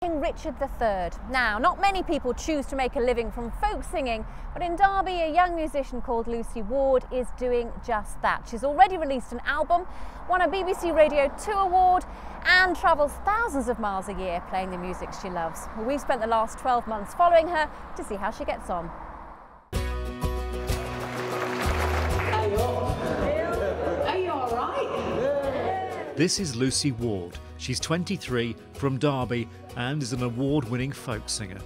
King Richard III. Now, not many people choose to make a living from folk singing, but in Derby, a young musician called Lucy Ward is doing just that. She's already released an album, won a BBC Radio 2 award, and travels thousands of miles a year playing the music she loves. Well, we've spent the last 12 months following her to see how she gets on. Are you all right? This is Lucy Ward. She's 23, from Derby, and is an award-winning folk singer.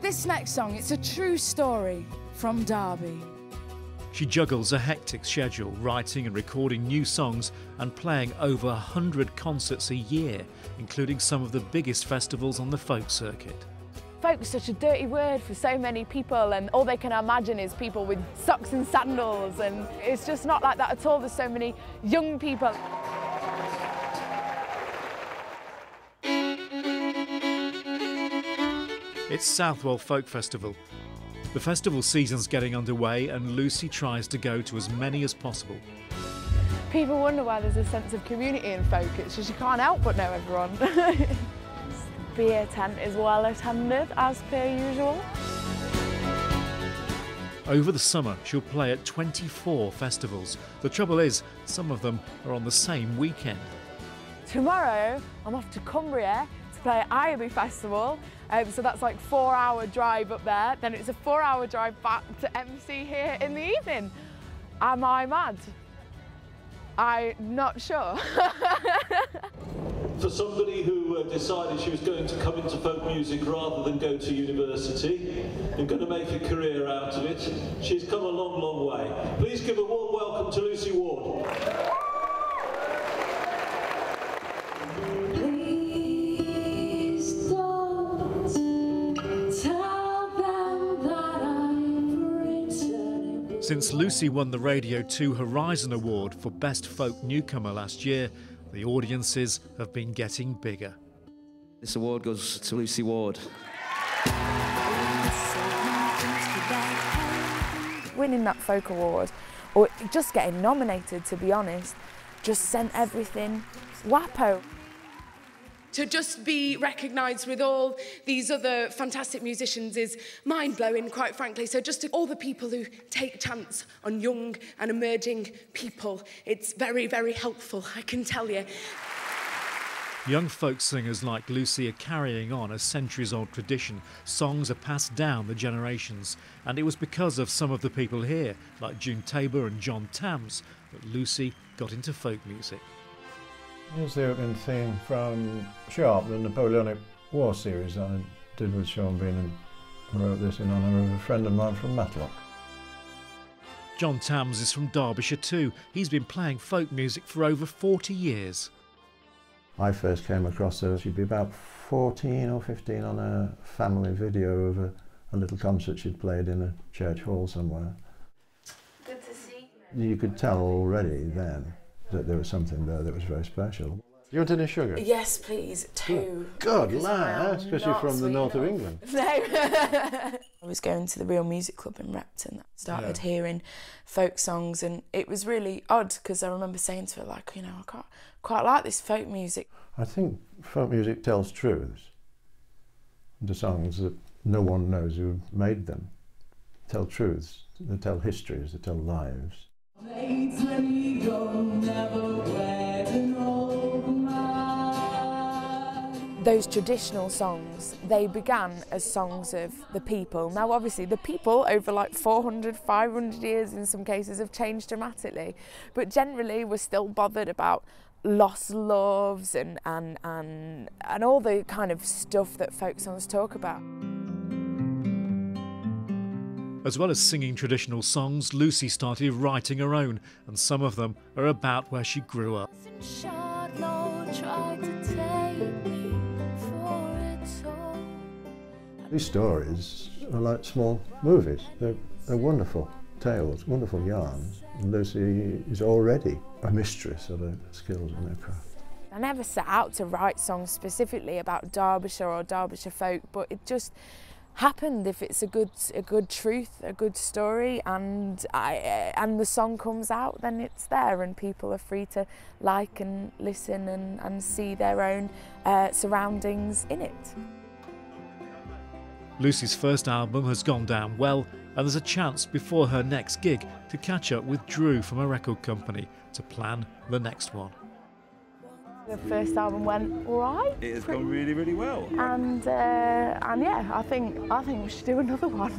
This next song, it's a true story from Derby. She juggles a hectic schedule, writing and recording new songs and playing over 100 concerts a year, including some of the biggest festivals on the folk circuit. Folk's such a dirty word for so many people, and all they can imagine is people with socks and sandals, and it's just not like that at all. There's so many young people. It's Southwell Folk Festival. The festival season's getting underway and Lucy tries to go to as many as possible. People wonder why there's a sense of community in folk. It's just you can't help but know everyone. The beer tent is well attended, as per usual. Over the summer, she'll play at 24 festivals. The trouble is, some of them are on the same weekend. Tomorrow, I'm off to Cumbria to play at Ireby Festival. So that's like a 4-hour drive up there. Then it's a 4-hour drive back to MC here in the evening. Am I mad? I'm not sure. For somebody who decided she was going to come into folk music rather than go to university and going to make a career out of it, she's come a long, long way. Please give a warm welcome to Lucy Ward. Since Lucy won the Radio 2 Horizon Award for Best Folk Newcomer last year, the audiences have been getting bigger. This award goes to Lucy Ward. Winning that folk award, or just getting nominated, to be honest, just sent everything wappo. To just be recognised with all these other fantastic musicians is mind-blowing, quite frankly. So just to all the people who take chance on young and emerging people, it's very, very helpful, I can tell you. Young folk singers like Lucy are carrying on a centuries-old tradition. Songs are passed down the generations, and it was because of some of the people here, like June Tabor and John Tams, that Lucy got into folk music. Here's the opening theme from Sharp, the Napoleonic War series that I did with Sean Bean, and wrote this in honour of a friend of mine from Matlock. John Tams is from Derbyshire too. He's been playing folk music for over 40 years. I first came across her, she'd be about 14 or 15 on a family video of a little concert she'd played in a church hall somewhere. Good to see you. You could tell already then that there was something there that was very special. You want any sugar? Yes, please, 2. God, that's because you're from the north of England. No. I was going to the Real Music Club in Repton. I started hearing folk songs, and it was really odd because I remember saying to her, like, you know, I can't quite like this folk music. I think folk music tells truths. The songs that no one knows who made them tell truths, they tell histories, they tell lives. Those traditional songs, they began as songs of the people. Now obviously the people over like 400, 500 years in some cases have changed dramatically, but generally we're still bothered about lost loves and all the kind of stuff that folk songs talk about. As well as singing traditional songs, Lucy started writing her own, and some of them are about where she grew up. These stories are like small movies. They're wonderful tales, wonderful yarns. And Lucy is already a mistress of her skills and her craft. I never set out to write songs specifically about Derbyshire or Derbyshire folk, but it just happened. If it's a good truth, a good story, and the song comes out, then it's there, and people are free to like and listen and see their own surroundings in it. Lucy's first album has gone down well, and there's a chance before her next gig to catch up with Drew from a record company to plan the next one. The first album went all right. It has gone really, really well. And yeah, I think we should do another one.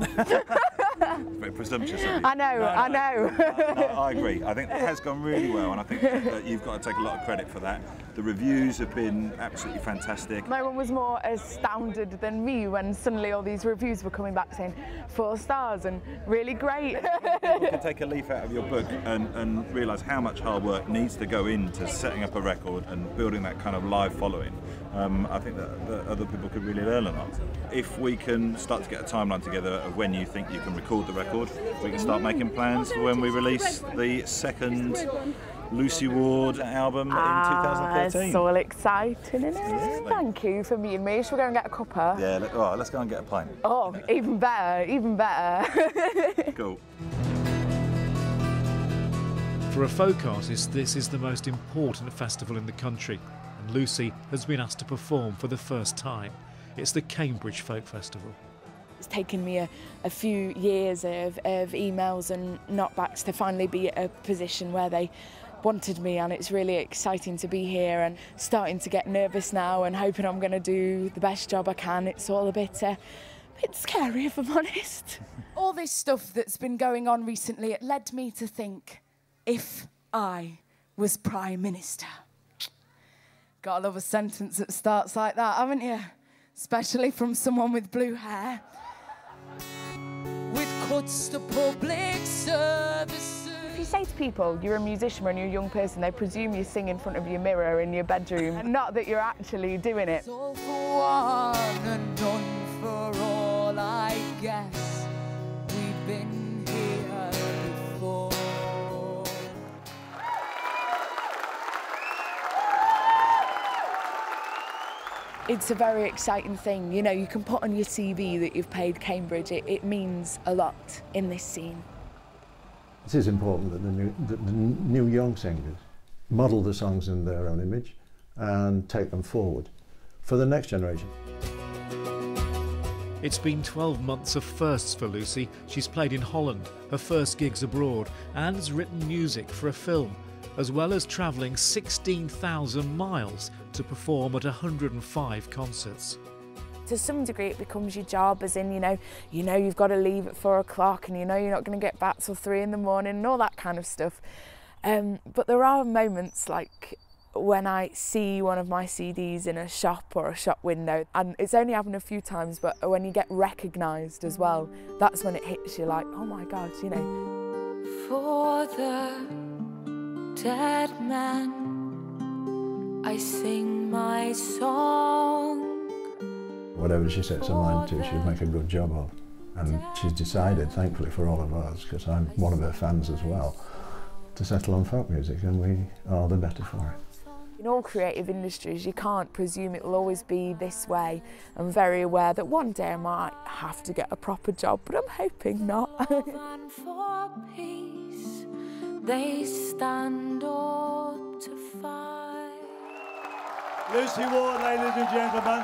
Very presumptuous of you. I know. I agree. I think it has gone really well, and I think that you've got to take a lot of credit for that. The reviews have been absolutely fantastic. No one was more astounded than me when suddenly all these reviews were coming back saying 4 stars and really great. People can take a leaf out of your book and realise how much hard work needs to go into setting up a record and building that kind of live following. I think that other people could really learn a lot. If we can start to get a timeline together of when you think you can record the record, we can start making plans for when we release the second Lucy Ward album in 2013. It's all exciting, isn't it? Yeah, Thank you for meeting me. Should we go and get a cuppa? Yeah, let's go and get a pint. Oh, even better, even better. Cool. For a folk artist, this is the most important festival in the country, and Lucy has been asked to perform for the first time. It's the Cambridge Folk Festival. It's taken me a few years of emails and knockbacks to finally be at a position where they wanted me, and it's really exciting to be here and starting to get nervous now and hoping I'm going to do the best job I can. It's all a bit scary, if I'm honest. All this stuff that's been going on recently, it led me to think, if I was Prime Minister. Gotta love a sentence that starts like that, haven't you? Especially from someone with blue hair. With cuts to public services. If you say to people you're a musician when you're a young person, they presume you sing in front of your mirror in your bedroom, not that you're actually doing it. All for one and none for all, I guess. We've been here before. It's a very exciting thing. You know, you can put on your CV that you've played Cambridge. It means a lot in this scene. It is important that the new young singers model the songs in their own image and take them forward for the next generation. It's been 12 months of firsts for Lucy. She's played in Holland, her first gigs abroad, and has written music for a film, as well as travelling 16,000 miles to perform at 105 concerts. To some degree it becomes your job, as in, you know you've got to leave at 4 o'clock and you know you're not going to get back till 3 in the morning and all that kind of stuff. But there are moments like when I see one of my CDs in a shop or a shop window, and it's only happened a few times, but when you get recognised as well, that's when it hits you like, oh my God, you know. For the dead man, I sing my song. Whatever she sets her mind to, she'll make a good job of. And she's decided, thankfully for all of us, because I'm one of her fans as well, to settle on folk music, and we are the better for it. In all creative industries, you can't presume it will always be this way. I'm very aware that one day I might have to get a proper job, but I'm hoping not. For peace, they stand up to fight. Lucy Ward, ladies and gentlemen.